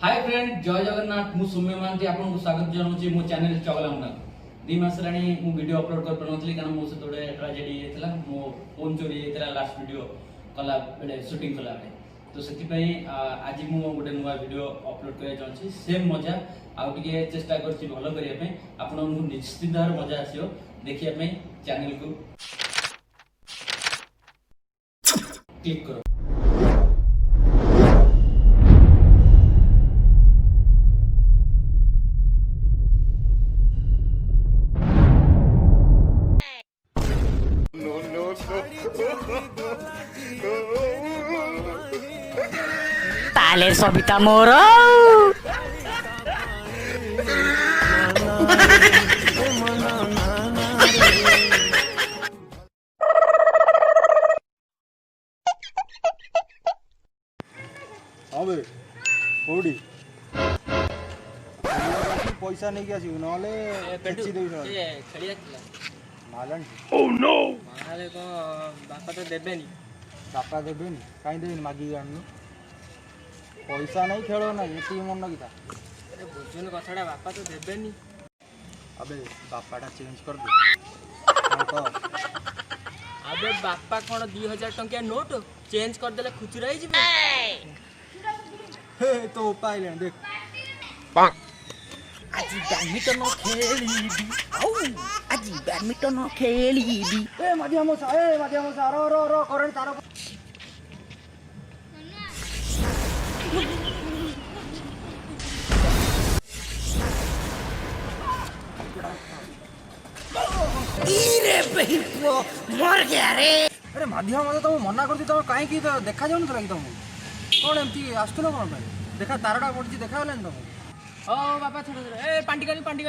Hi friend जय जगन्नाथ मु सौम्य महांती आपको स्वागत जनाऊँ मो चैनल चगला मुंडा 2 मास मु वीडियो अपलोड कर पारनथली कारण मो से थोड़े ट्रेजेडी हेतला मो फोन चोरी हेतला लास्ट वीडियो कला बेले शूटिंग कला बेले तो सेति आज मु गोटे नुवा वीडियो अपलोड करे चाहछि सेम मजा आउ टिके चेष्टा करछि भलो करिया पे आपन निश्चित भाव मजा आसियो देखिया पे चैनल को क्लिक करो। ताले सबिता मोर अबे कोडी पैसा नहीं आसू नले पेची देई न ए खेलिया थिला मालन ओह नो माले को बापा तो देबेनी बापा देबेनी काई देबेनी मागी गानु पैसा नहीं खेलो ना एटी मन किता अरे बुझुन कथाडा बापा तो देबेनी अबे बापाटा चेंज कर दे तो अबे बापा कोन 2000 टंकिया नोट चेंज कर देले खुचुरा ही जिबे हे तो पाइले देख आज बैडमिंटन खेलीबी आउ आज बैडमिंटन खेलीबी ए माध्यम सा रो करंट तारो इरे बेहिपो मर गया रे। अरे माध्यम मत तुम मना करती तुम काहे की देखा जाउन थला कि तुम कोन एमती आस्तुलो कोन भाई देखा तारडा पड़ची देखा होलन तुम ओ बापा छोड़ ए पांडी गालू पानी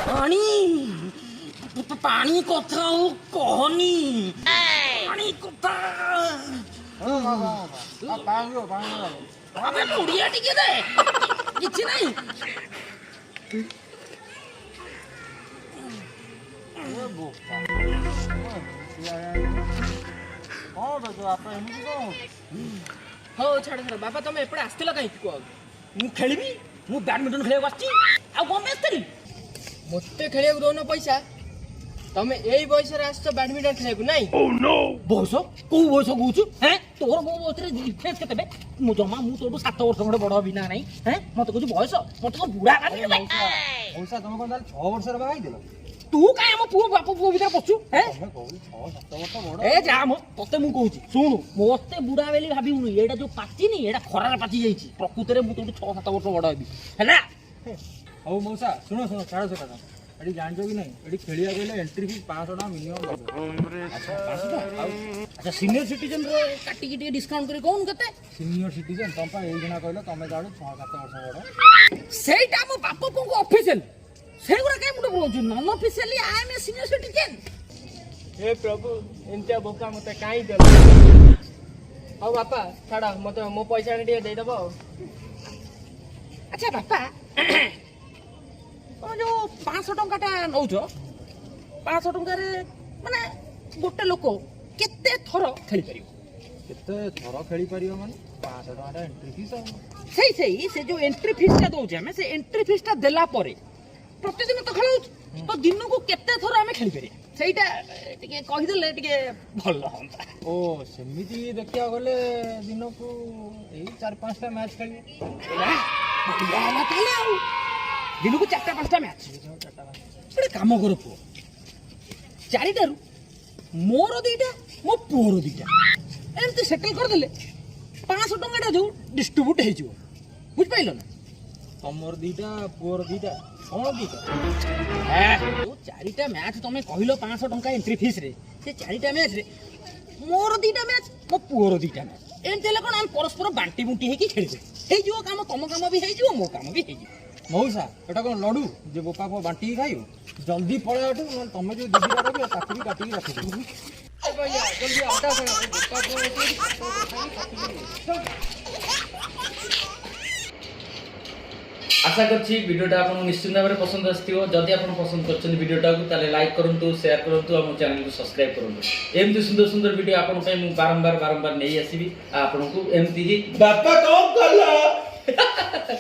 पानी पानी कथा हो कहनी पानी कथा हां हां पांगो अबे बुढ़िया टिके दे किछि नहीं ए बोपा कौन तो आप एमती को हो छोड़ बापा तुम एपड़े आस्तिला काई को मु खेलिबी मु बैडमिंटन खेले बसची आ कोन मैच करी मते खेलिया दोनो पैसा तमे एई बयस रे आछो बैडमिंटन खेले को नहीं ओह नो बयस को बयस कहूछु हैं तोर को बयस रे डिफरेंस केते मु जमा मु तोडू 7 वर्ष खंडे बड़ बिना नहीं हैं मते कहूछु बयस मते को बुढ़ा काटी दे पैसा तुम कोन 6 वर्ष रे बाई देलो तू काहे हम पुओ बाप पुओ भीतर पछू हैं तुम कहू 6 7 वर्ष बड़ ए जा म तते मु कहूची सुनु मते बुढ़ा बेली भाबिउनु एडा जो पाची नी एडा खरार पाची जाईची प्रकृति रे मु तोडू 6 7 वर्ष बड़ हेबी हैला हौ मौसा सुनो छाड़ से कथा एडी जानजो कि नहीं एडी खेलिया गेले एंट्री फीस 500 टाका मिनिमम लगो अच्छा 500 टाका अच्छा सीनियर सिटीजन रे काटी के डिस्काउंट करी कोन कते सीनियर सिटीजन तुम पा एई जना कहलो तमे जाडू 6 7 वर्ष बड़ सेटा मो बाप को ऑफिशियल सेगुरा के मुंड बोलछु non officially I am a senior citizen हे प्रभु एंता बोका मते काई देल हो बापा छाड़ा मते मो पैसा ने दे दबो अच्छा बापा ओ जो 500 टंकाटा नौछ 500 टंका रे माने गोटे लोक केते थरो खेली परियो केते थरो खेली परियो माने 500 टाका एंट्री फीस सही से जो एंट्री फीस ता दोछ हमें से एंट्री फीस ता देला परे प्रतिदिन तो खेलौ तो दिन को केते थरो हमें खेली परिया सेटा टिके कहि देले टिके भलो होंता ओ सेमिति देखिया गले दिन को एई 4-5 टा मैच खेली बढ़िया ताले आउ दिन को 4-5 टा मैच बड़े काम करो पो 4टारू मोर 2टा मो पुअर 2टा एमती सेटल कर देले 500 टंकाटा जो डिस्ट्रीब्यूट हे जिवो बुझ पाइलो ना तमर 2टा पुअर 2टा कोन 2टा ओ 4टा मैच तमे कहिलो 500 टंका एंट्री फीस रे से 4टा मैच रे मोर 2टा मैच मो पुअर 2टा मैच एमती ले कोन हम परस्पर बांटी बुंटी हे की खेलबे हे जिवो काम तम काम भी हे जिवो मो काम भी हे जिवो मौसा एटा कोन लडू जे बोपा को बांटी खाइयो जल्दी पळे आटू तमे जो दीदी बारे के ताकि काटी रखी दे ए भैया जल्दी आटा करो बोका आशा करछि वीडियोटा आपन निश्चित भाव पसंद आस्थिबो जदि आपन पसंद करछन वीडियोटा को ताले लाइक करंतु शेयर करंतु हम चैनल को सब्सक्राइब करंतु एमती सुंदर सुंदर वीडियो आपन पय मु बारंबार नै आसीबी आपन को एमती ही बापा कौन कला हाँ